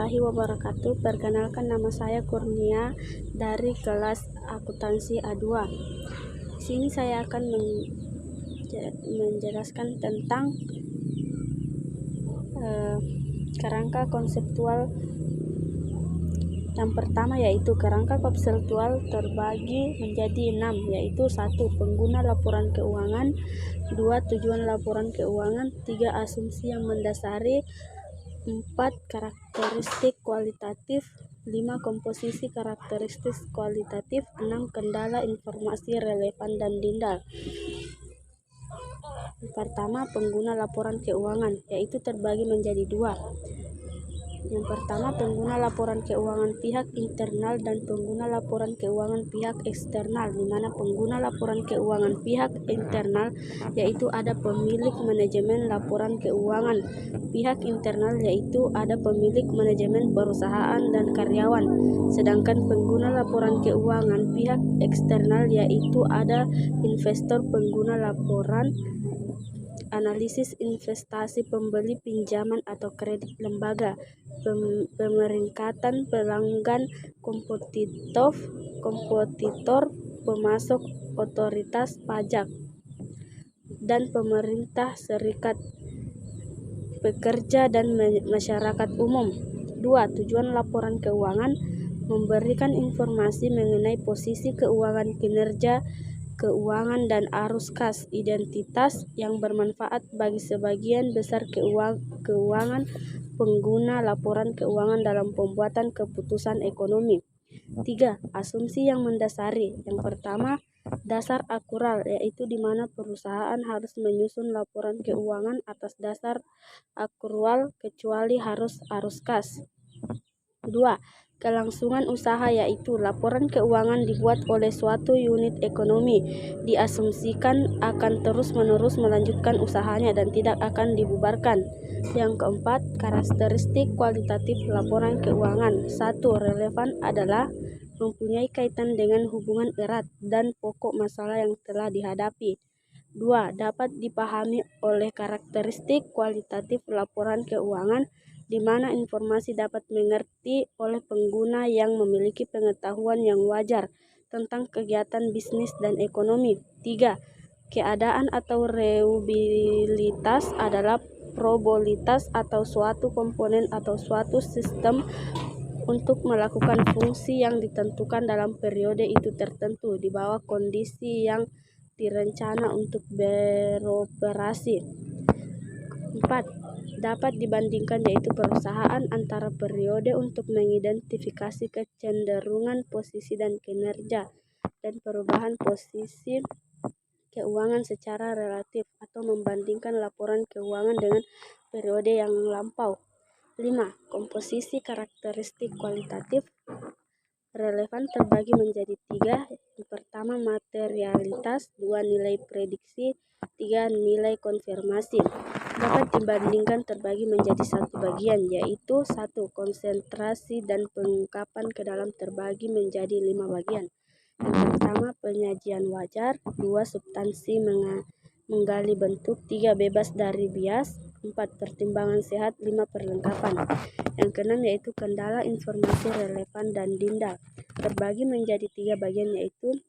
warahmatullahi wabarakatuh. Perkenalkan, nama saya Kurnia dari kelas akuntansi A2. Di sini saya akan menjelaskan tentang kerangka konseptual. Yang pertama yaitu kerangka konseptual terbagi menjadi 6, yaitu 1. Pengguna laporan keuangan, 2. Tujuan laporan keuangan, 3. Asumsi yang mendasari, 4. Karakteristik kualitatif, 5. Komposisi karakteristik kualitatif, 6. Kendala informasi relevan dan dindal. Pertama, pengguna laporan keuangan, yaitu terbagi menjadi 2. Yang pertama, pengguna laporan keuangan pihak internal dan pengguna laporan keuangan pihak eksternal, di mana pengguna laporan keuangan pihak internal yaitu ada pemilik manajemen laporan keuangan pihak internal, yaitu ada pemilik manajemen perusahaan dan karyawan. Sedangkan pengguna laporan keuangan pihak eksternal yaitu ada investor, pengguna laporan, analisis investasi, pembeli pinjaman atau kredit, lembaga, pemeringkatan pelanggan, kompetitor, pemasok, otoritas pajak, dan pemerintah, serikat pekerja, dan masyarakat umum. 2. Tujuan laporan keuangan memberikan informasi mengenai posisi keuangan, kinerja keuangan, dan arus kas, identitas yang bermanfaat bagi sebagian besar keuangan pengguna laporan keuangan dalam pembuatan keputusan ekonomi. 3. Asumsi yang mendasari. Yang pertama, dasar akural, yaitu di mana perusahaan harus menyusun laporan keuangan atas dasar akrual kecuali harus arus kas. 2. Kelangsungan usaha, yaitu laporan keuangan dibuat oleh suatu unit ekonomi, diasumsikan akan terus-menerus melanjutkan usahanya dan tidak akan dibubarkan. Yang keempat, karakteristik kualitatif laporan keuangan. 1. Relevan adalah mempunyai kaitan dengan hubungan erat dan pokok masalah yang telah dihadapi. 2. Dapat dipahami oleh karakteristik kualitatif laporan keuangan, di mana informasi dapat mengerti oleh pengguna yang memiliki pengetahuan yang wajar tentang kegiatan bisnis dan ekonomi. 3. Keadaan atau reliabilitas adalah probabilitas atau suatu komponen atau suatu sistem untuk melakukan fungsi yang ditentukan dalam periode itu tertentu di bawah kondisi yang direncana untuk beroperasi. 4. Dapat dibandingkan, yaitu perusahaan antara periode untuk mengidentifikasi kecenderungan posisi dan kinerja dan perubahan posisi keuangan secara relatif, atau membandingkan laporan keuangan dengan periode yang lampau. 5. Komposisi karakteristik kualitatif relevan terbagi menjadi 3. Yang pertama, materialitas, 2. Nilai prediksi, 3. Nilai konfirmasi. Dapat dibandingkan terbagi menjadi 1 bagian, yaitu 1. Konsentrasi dan pengungkapan ke dalam terbagi menjadi 5 bagian. Yang pertama, penyajian wajar, 2. Substansi menggali bentuk, 3. Bebas dari bias, 4. Pertimbangan sehat, 5. Perlengkapan. Yang keenam yaitu kendala informasi relevan dan dindal, terbagi menjadi 3 bagian, yaitu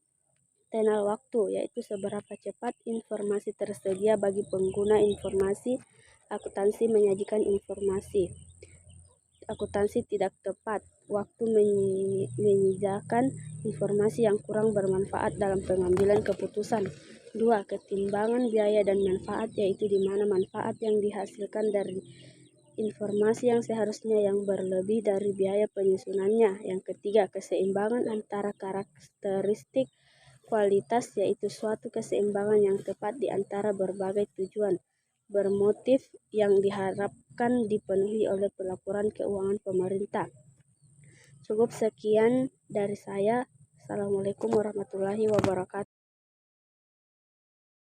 tenor waktu, yaitu seberapa cepat informasi tersedia bagi pengguna informasi. Akuntansi menyajikan informasi. Akuntansi tidak tepat waktu menyajikan informasi yang kurang bermanfaat dalam pengambilan keputusan. 2. Ketimbangan biaya dan manfaat, yaitu di mana manfaat yang dihasilkan dari informasi yang seharusnya yang berlebih dari biaya penyusunannya. Yang ketiga, keseimbangan antara karakteristik kualitas, yaitu suatu keseimbangan yang tepat di antara berbagai tujuan bermotif yang diharapkan dipenuhi oleh pelaporan keuangan pemerintah. Cukup sekian dari saya. Assalamualaikum warahmatullahi wabarakatuh.